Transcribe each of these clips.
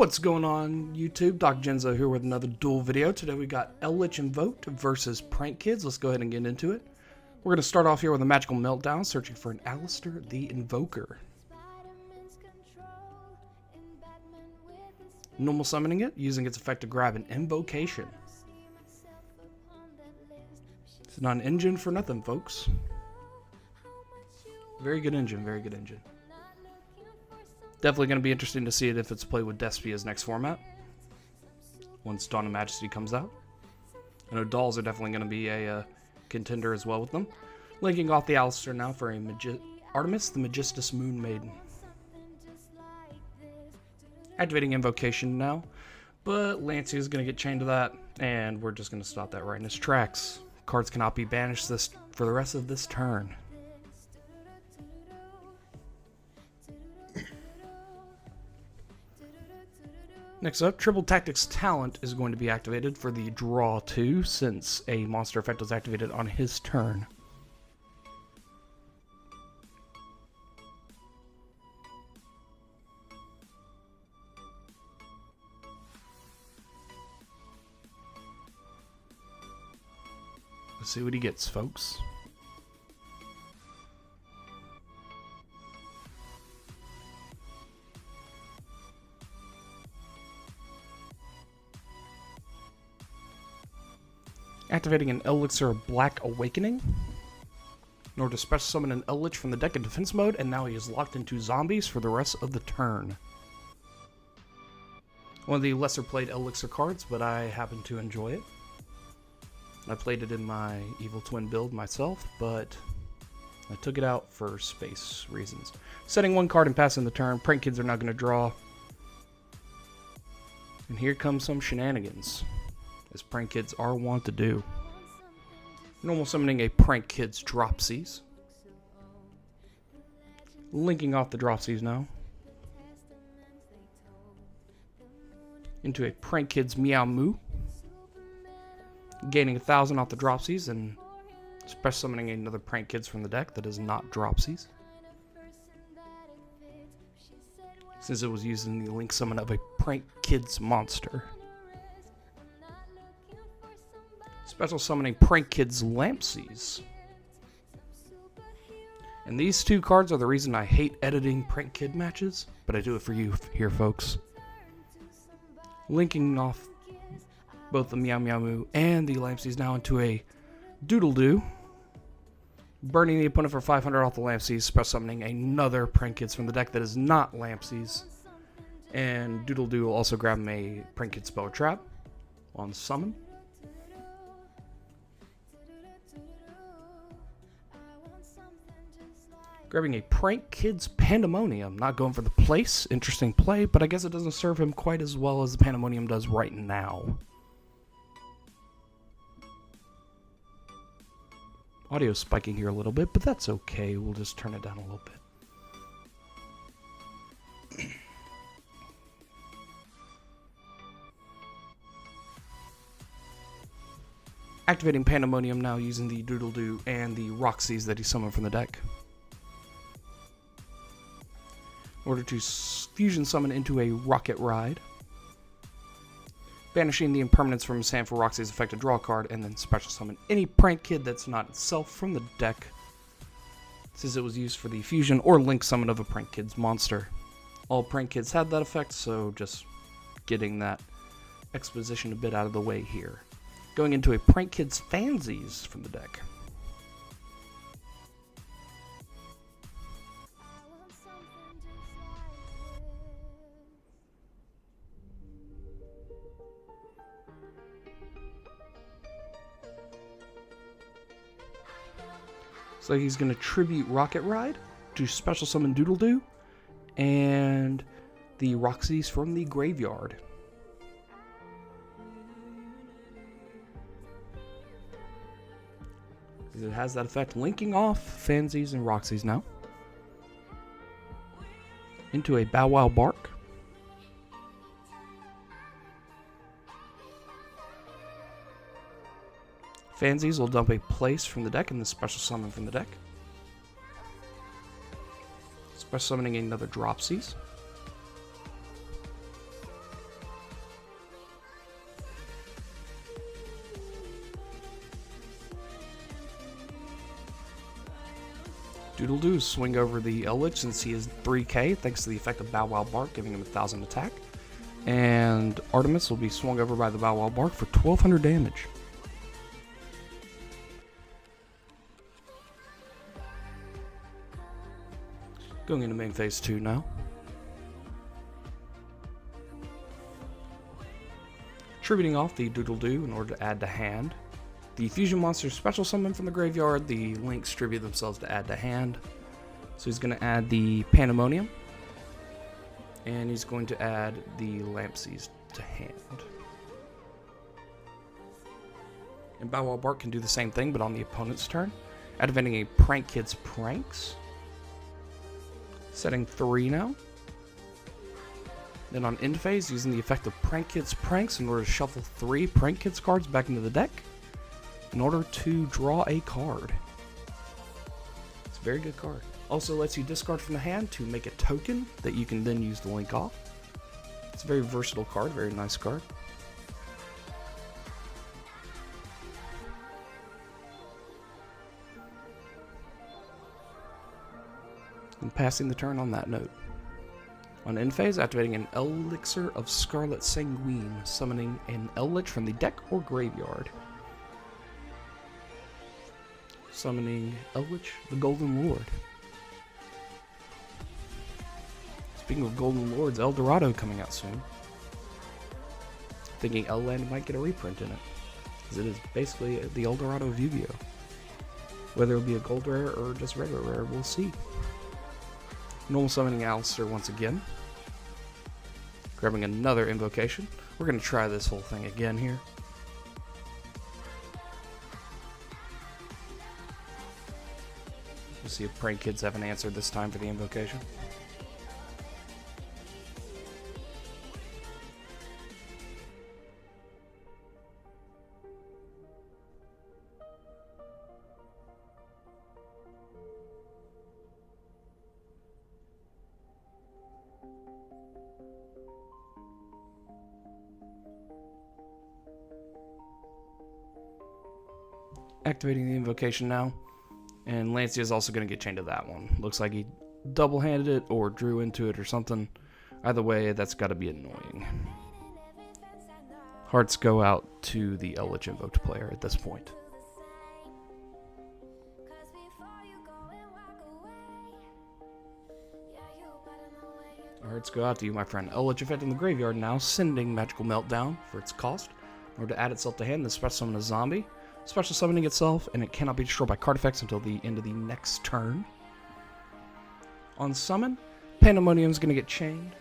What's going on YouTube? Doc Genzo here with another duel video. Today we got ELDLICH Invoked versus Prank Kids. Let's go ahead and get into it. We're going to start off here with a magical meltdown, searching for an Alistair the Invoker. Normal summoning it, using its effect to grab an invocation. It's not an engine for nothing, folks. Very good engine, very good engine. Definitely going to be interesting to see it if it's played with Despia's next format, once Dawn of Majesty comes out. I know dolls are definitely going to be a contender as well with them. Linking off the Alistair now for a Artemis, the Magistus Moon Maiden. Activating Invocation now, but Lancey is going to get chained to that, and we're just going to stop that right in its tracks. Cards cannot be banished for the rest of this turn. Next up, Triple Tactics Talent is going to be activated for the Draw 2, since a monster effect was activated on his turn. Let's see what he gets, folks. Activating an Elixir of Black Awakening in order to special summon an ELDLICH from the deck in defense mode, and now he is locked into zombies for the rest of the turn. One of the lesser played Elixir cards, but I happen to enjoy it. I played it in my Evil Twin build myself, but I took it out for space reasons. Setting one card and passing the turn, Prank Kids are not going to draw. And here comes some shenanigans, as Prank Kids are wont to do. Normal summoning a Prank Kids Dropsies. Linking off the Dropsies now into a Prank Kids Meow Moo. Gaining 1,000 off the Dropsies and special summoning another Prank Kids from the deck that is not Dropsies, since it was used in the link summon of a Prank Kids monster. Special summoning Prank Kids Lampsies. And these two cards are the reason I hate editing Prank Kid matches, but I do it for you here, folks. Linking off both the Meow Meow Moo and the Lampsies now into a Doodle Doo. Burning the opponent for 500 off the Lampsies, special summoning another Prank Kids from the deck that is not Lampsies. And Doodle Doo will also grab him a Prank Kid Spell Trap on summon. Grabbing a Prank Kids Pandemonium, not going for the place, interesting play, but I guess it doesn't serve him quite as well as the Pandemonium does right now. Audio spiking here a little bit, but that's okay. We'll just turn it down a little bit. Activating Pandemonium now using the Doodle Doo and the Roxy's that he summoned from the deck, in order to fusion summon into a Rocket Ride. Banishing the impermanence from his hand for Roxy's effect to draw a card, and then special summon any Prank Kid that's not itself from the deck, since it was used for the fusion or link summon of a Prank Kids monster. All Prank Kids had that effect, so just getting that exposition a bit out of the way here. Going into a Prank Kids Fansies from the deck. So he's going to tribute Rocket Ride to special summon Doodle Doo and the Roxy's from the graveyard. It has that effect, linking off Fansies and Roxy's now into a Bow Wow Bark. Fansies will dump a place from the deck and the special summon from the deck. Special summoning another Dropsies. Doodle-Doo swing over the Eldritch since he is 3k thanks to the effect of Bow Wow Bark, giving him 1000 attack. And Artemis will be swung over by the Bow Wow Bark for 1200 damage. Going into main phase 2 now. Tributing off the Doodle-Doo in order to add to hand. The fusion monsters special summon from the graveyard. The links tribute themselves to add to hand. So he's going to add the Pandemonium. And he's going to add the Lampsies to hand. And Bow Wow Bark can do the same thing, but on the opponent's turn. Activating a Prank Kids Pranks. Setting 3 now. Then on end phase, using the effect of Prank Kids Pranks in order to shuffle 3 Prank Kids cards back into the deck in order to draw a card. It's a very good card. Also lets you discard from the hand to make a token that you can then use to link off. It's a very versatile card, very nice card. And passing the turn on that note. On end phase, activating an Elixir of Scarlet Sanguine, summoning an Eldritch from the deck or graveyard. Summoning Eldritch, the Golden Lord. Speaking of Golden Lords, El Dorado coming out soon. Thinking L-Land might get a reprint in it, because it is basically the El Dorado of Yu-Gi-Oh! Whether it'll be a gold rare or just regular rare, we'll see. Normal summoning Alistair once again. Grabbing another invocation. We're going to try this whole thing again here. We'll see if Prank Kids have an answer this time for the invocation. Activating the invocation now, and Lancia is also going to get chained to that one. Looks like he double-handed it or drew into it or something. Either way, that's got to be annoying. Hearts go out to the Eldritch invoked player at this point. Hearts go out to you, my friend. Eldritch effect in the graveyard now, sending Magical Meltdown for its cost. In order to add itself to hand, then special summon a zombie. Special summoning itself, and it cannot be destroyed by card effects until the end of the next turn. On summon, Pandemonium is going to get chained.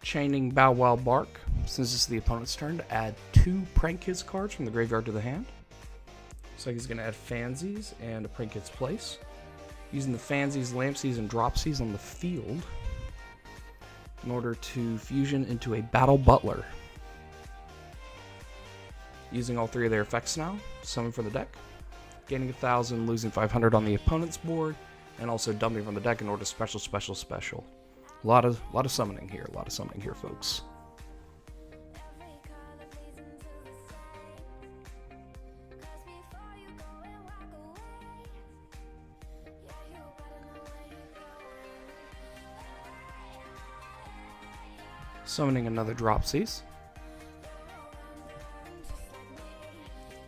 Chaining Bow Wow Bark, since it's the opponent's turn, to add 2 Prank Kids cards from the graveyard to the hand. Looks like he's going to add Fansies and a Prank Kids Place. Using the Fansies, Lampsies, and Dropsies on the field in order to fusion into a Battle Butler. Using all 3 of their effects now, summon from the deck, gaining 1000, losing 500 on the opponent's board, and also dumping from the deck in order to special. A lot of summoning here, folks. Summoning another Dropsies.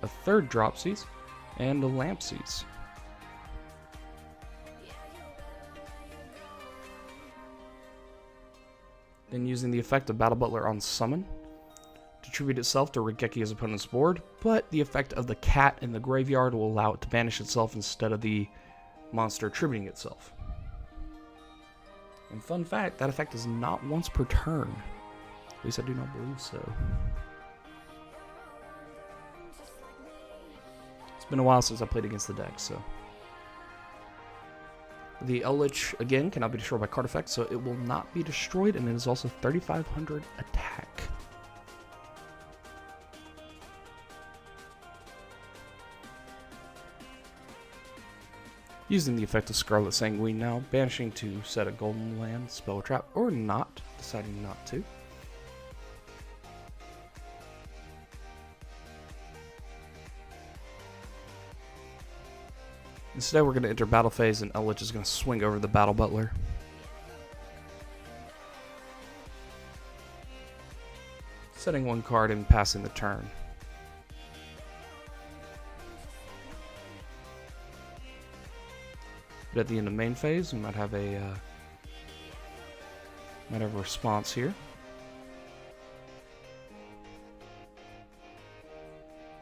A third Dropsies. And a Lampsies. Then using the effect of Battle Butler on summon to tribute itself to Regekia's opponent's board, but the effect of the cat in the graveyard will allow it to banish itself instead of the monster tributing itself. And fun fact, that effect is not once per turn. At least I do not believe so. It's been a while since I played against the deck, so. The Eldritch, again, cannot be destroyed by card effects, so it will not be destroyed, and it is also 3500 attack. Using the effect of Scarlet Sanguine now, banishing to set a golden land, spell a trap, or not, deciding not to. Instead, we're going to enter battle phase, and ELDLICH is going to swing over the Battle Butler. Setting one card and passing the turn. But at the end of main phase, we might have a response here.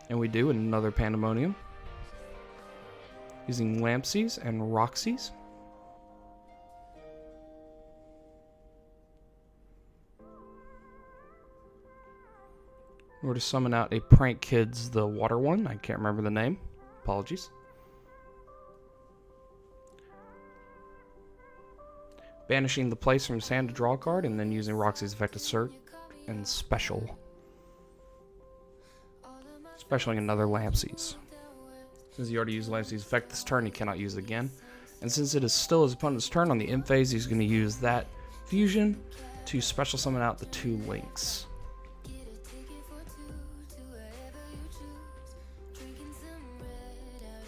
And we do another Pandemonium. Using Lampsies and Roxies. In order to summon out a Prank Kids, the water one. I can't remember the name. Apologies. Banishing the place from his hand to draw a card, and then using Roxy's effect Assert and Special. Specialing another Lampsies. Since he already used Lampsies effect this turn, he cannot use it again. And since it is still his opponent's turn on the imp phase, he's going to use that fusion to special summon out the 2 links.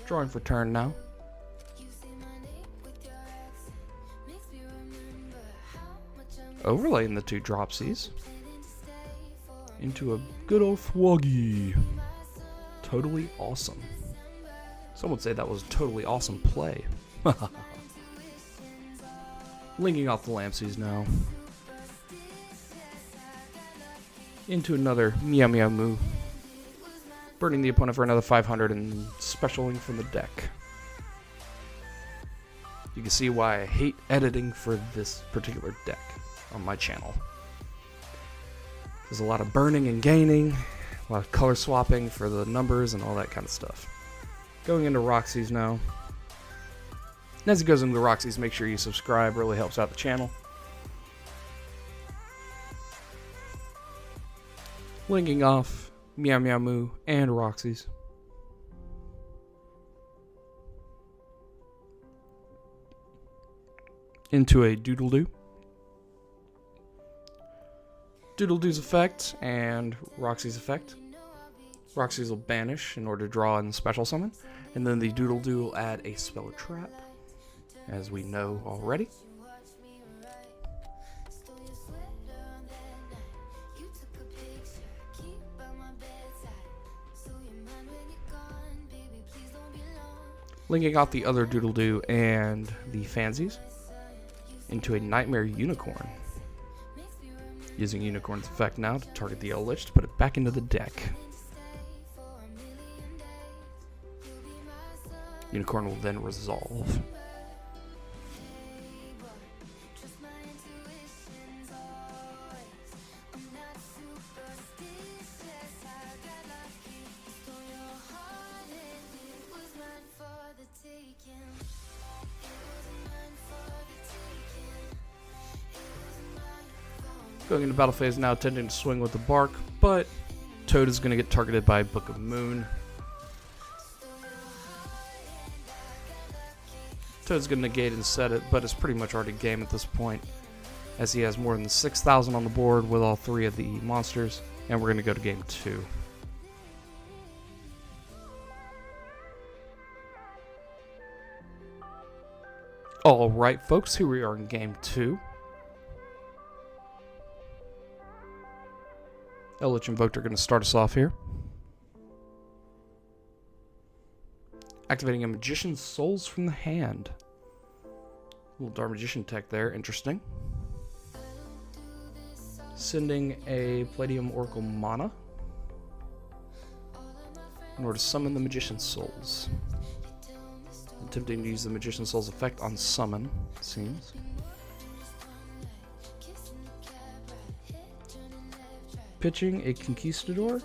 Drawing for turn now. Overlaying the 2 Dropsies into a good old Thwoggy. Totally awesome. Some would say that was a totally awesome play. Linking off the Lampsies now. Into another Meow Meow Moo. Burning the opponent for another 500 and specialing from the deck. You can see why I hate editing for this particular deck on my channel. There's a lot of burning and gaining, a lot of color swapping for the numbers and all that kind of stuff. Going into Roxy's now. And as it goes into Roxy's, make sure you subscribe, really helps out the channel. Linking off Meow Meow Moo and Roxy's. Into a Doodle Doo. Doodle Doo's effect and Roxy's effect. Roxy's will banish in order to draw and special summon. And then the Doodle Doo will add a spell or trap, as we know already. Linking off the other Doodle Doo and the Fansies into a Nightmare Unicorn. Using Unicorn's effect now to target the ELDLICH to put it back into the deck. Unicorn will then resolve. Going into battle phase now, attempting to swing with the bark, but Toad is going to get targeted by Book of Moon. Toad's going to negate and set it, but it's pretty much already game at this point, as he has more than 6,000 on the board with all 3 of the monsters, and we're going to go to game 2. Alright folks, here we are in game 2. ELDLICH and Invoked are going to start us off here. Activating a Magician's Souls from the hand. Little Dark Magician tech there, interesting. Sending a Palladium Oracle Mana in order to summon the Magician's Souls. Attempting to use the Magician's Souls effect on summon, it seems. Pitching a Conquistador.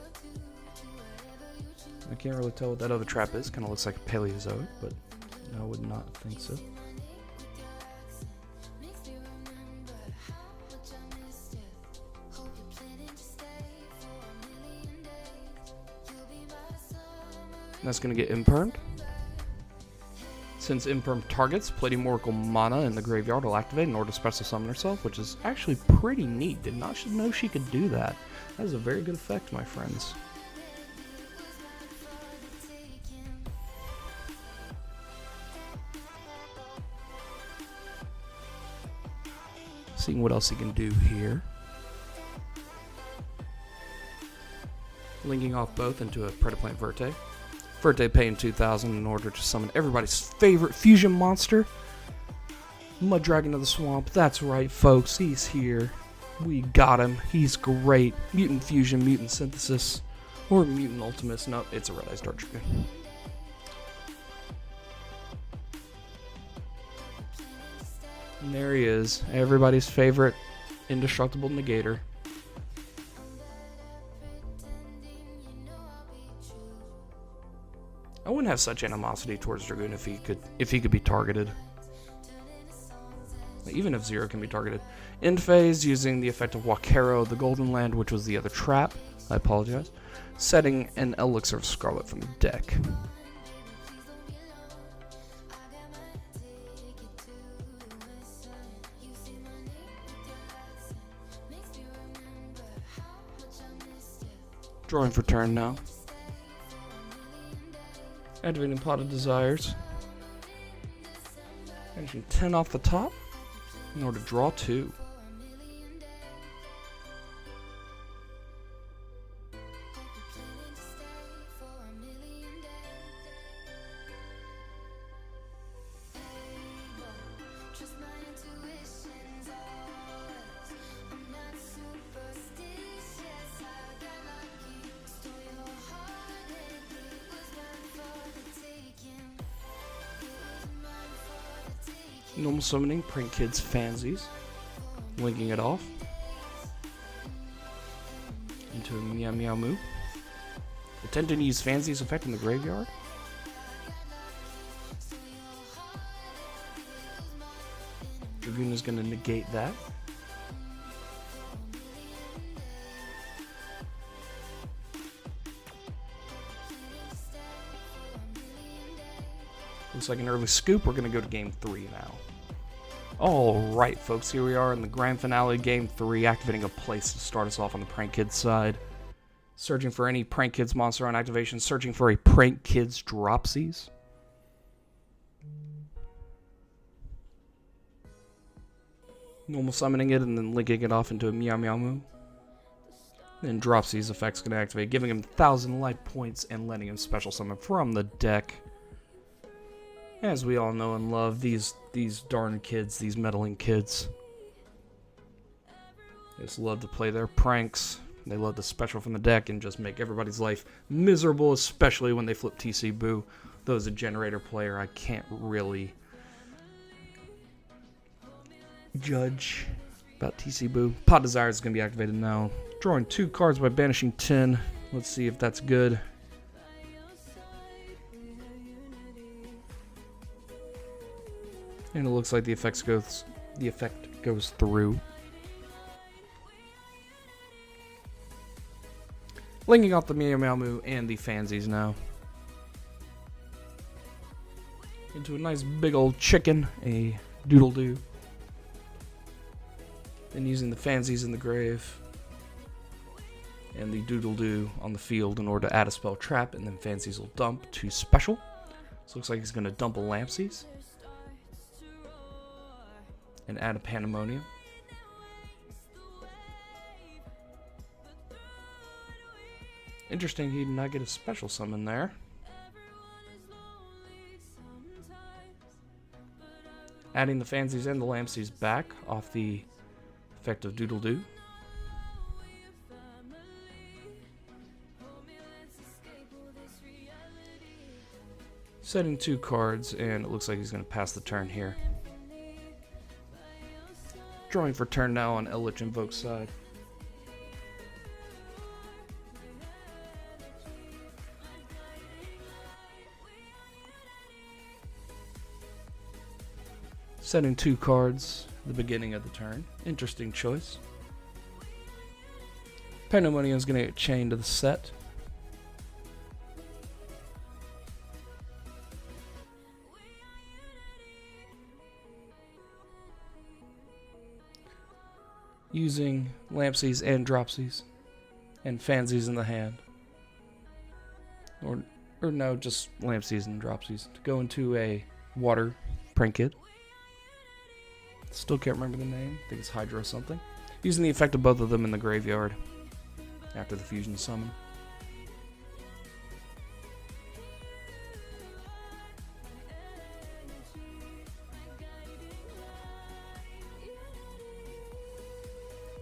I can't really tell what that other trap is. Kind of looks like a Paleozoic, but I would not think so. That's going to get impermed. Since imperm targets Palladium Oracle Mana in the graveyard, will activate in order to special summon herself, which is actually pretty neat. Did not know she could do that. That is a very good effect, my friends. Seeing what else he can do here. Linking off both into a Predaplant Verte. Verte paying 2,000 in order to summon everybody's favorite fusion monster. Mud Dragon of the Swamp. That's right, folks. He's here. We got him. He's great. Mutant Fusion, Mutant Synthesis, or Mutant Ultimus. No, it's a Red Eyes Dark Dragon. And there he is. Everybody's favorite indestructible negator. I wouldn't have such animosity towards Dragoon if he could be targeted. Even if Zero can be targeted. End phase using the effect of Wakero, the Golden Land, which was the other trap. I apologize. Setting an Elixir of Scarlet from the deck. Drawing for turn now. Activating Pot of Desires. Finishing 10 off the top in order to draw 2. Normal summoning Prank Kids Fansies, linking it off into a Meow Meow Moo. Attempting to use Fansies effect in the graveyard. Dragoon is going to negate that. Looks like an early scoop. We're going to go to game 3 now. Alright, folks, here we are in the grand finale, game 3, activating a place to start us off on the Prank Kids side. Searching for any Prank Kids monster on activation, searching for a Prank Kids Dropsies. Normal summoning it and then linking it off into a Meow Meow Moo. Then Dropsies effect's going to activate, giving him 1,000 life points and letting him special summon from the deck. As we all know and love, these darn kids, these meddling kids. They just love to play their pranks. They love to special from the deck and just make everybody's life miserable, especially when they flip TC Boo. Though as a generator player, I can't really judge about TC Boo. Pot Desire is going to be activated now. Drawing 2 cards by banishing 10. Let's see if that's good. And it looks like the effect goes through. Linking off the Meow Meow Moo and the Fansies now. Into a nice big old chicken, a Doodle-Doo. Then using the Fansies in the grave. And the Doodle-Doo on the field in order to add a spell trap, and then Fansies will dump to special. So it looks like he's going to dump a Lampsies. And add a Pandemonium. Interesting, he did not get a special summon there. Adding the Fansies and the Lampsies back off the effect of Doodle-Doo. Setting 2 cards, and it looks like he's going to pass the turn here. Drawing for turn now on ELDLICH Invoke's side. Setting 2 cards at the beginning of the turn. Interesting choice. Pandemonium is going to get chained to the set. Using Lampsies and Dropsies and Fansies in the hand. Or no, just Lampsies and Dropsies to go into a water Prank Kid. Still can't remember the name. I think it's Hydra something. Using the effect of both of them in the graveyard after the fusion summon.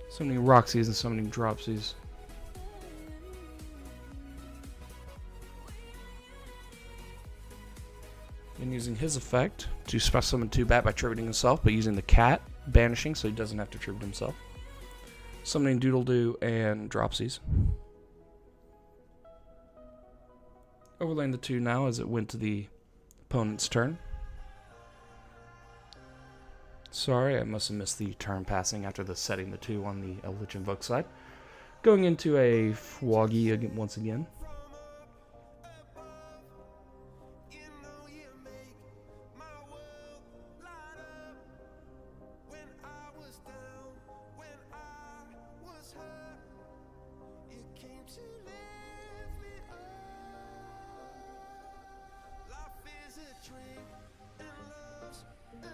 So many Roxys and so many Dropsies. And using his effect to special summon 2 bat by tributing himself, but using the cat, banishing so he doesn't have to tribute himself. Summoning Doodle-Doo and Dropsies. Overlaying the 2 now as it went to the opponent's turn. Sorry, I must have missed the turn passing after the setting the 2 on the ELDLICH Invoke side. Going into a Foggy once again.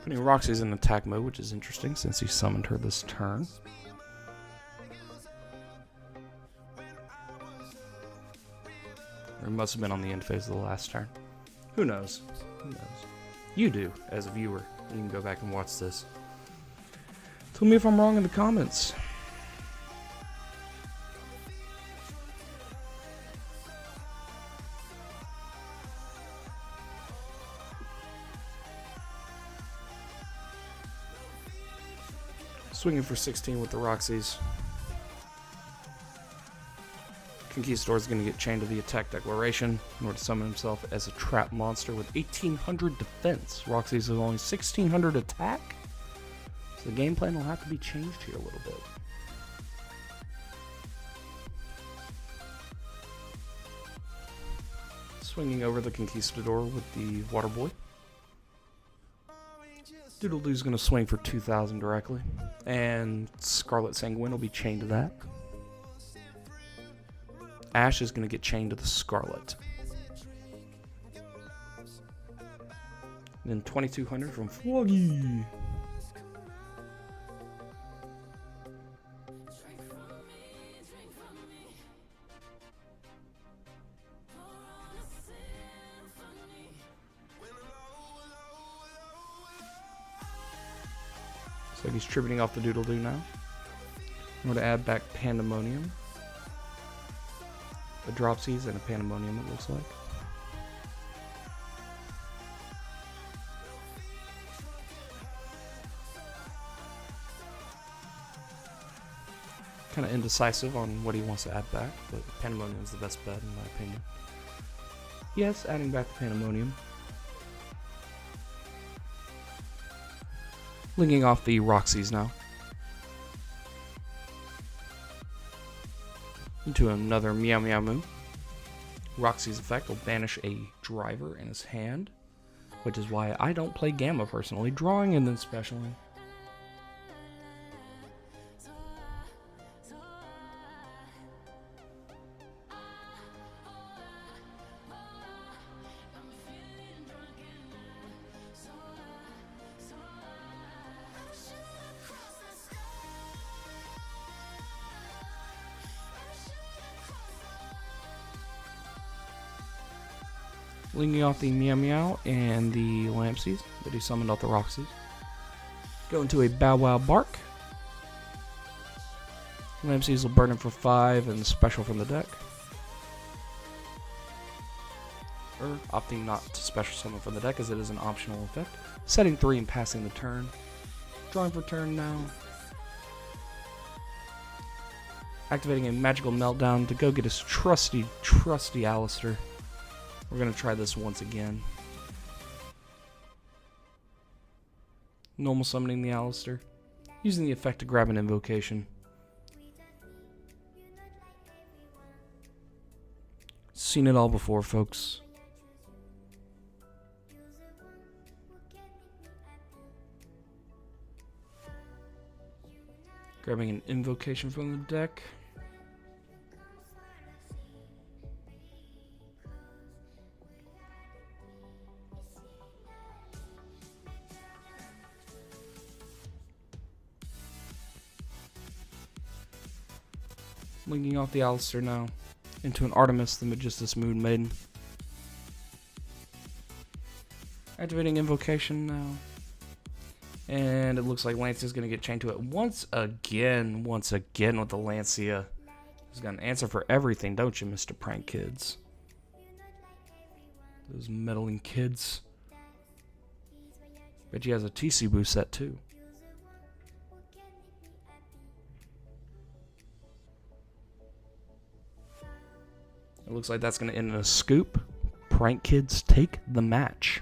Putting Roxy's in attack mode, which is interesting since he summoned her this turn. Or it must have been on the end phase of the last turn. Who knows? Who knows? You do, as a viewer. You can go back and watch this. Tell me if I'm wrong in the comments. Swinging for 16 with the Roxys. Conquistador is going to get chained to the attack declaration in order to summon himself as a trap monster with 1800 defense. Roxys have only 1600 attack. So the game plan will have to be changed here a little bit. Swinging over the Conquistador with the Water Boy. Doodle-Doo's going to swing for 2,000 directly, and Scarlet Sanguine will be chained to that. Ash is going to get chained to the Scarlet. And then 2,200 from Foggy. Looks like he's tributing off the Doodle-Doo now. I'm going to add back Pandemonium. A Dropsies and a Pandemonium, it looks like. Kind of indecisive on what he wants to add back, but Pandemonium is the best bet in my opinion. Yes, adding back the Pandemonium. Linking off the Roxys now. Into another Meow Meow Moo. Roxy's effect will banish a driver in his hand, which is why I don't play Gamma personally, drawing and then specialing. Linking off the Meow Meow and the Lampsies that he summoned off the Roxys. Go into a Bow Wow Bark. Lampsies will burn him for 5 and special from the deck. Or opting not to special summon from the deck as it is an optional effect. Setting 3 and passing the turn. Drawing for turn now. Activating a Magical Meltdown to go get his trusty Alistair. We're going to try this once again. Normal summoning the Alistair. Using the effect to grab an invocation. Seen it all before, folks. Grabbing an invocation from the deck. Linking off the Alistair now into an Artemis, the Magistus Moon Maiden. Activating Invocation now. And it looks like Lancia's going to get chained to it once again with the Lancia. He's got an answer for everything, don't you, Mr. Prank Kids? Those meddling kids. Bet he has a TC boost set too. It looks like that's going to end in a scoop. Prank Kids take the match.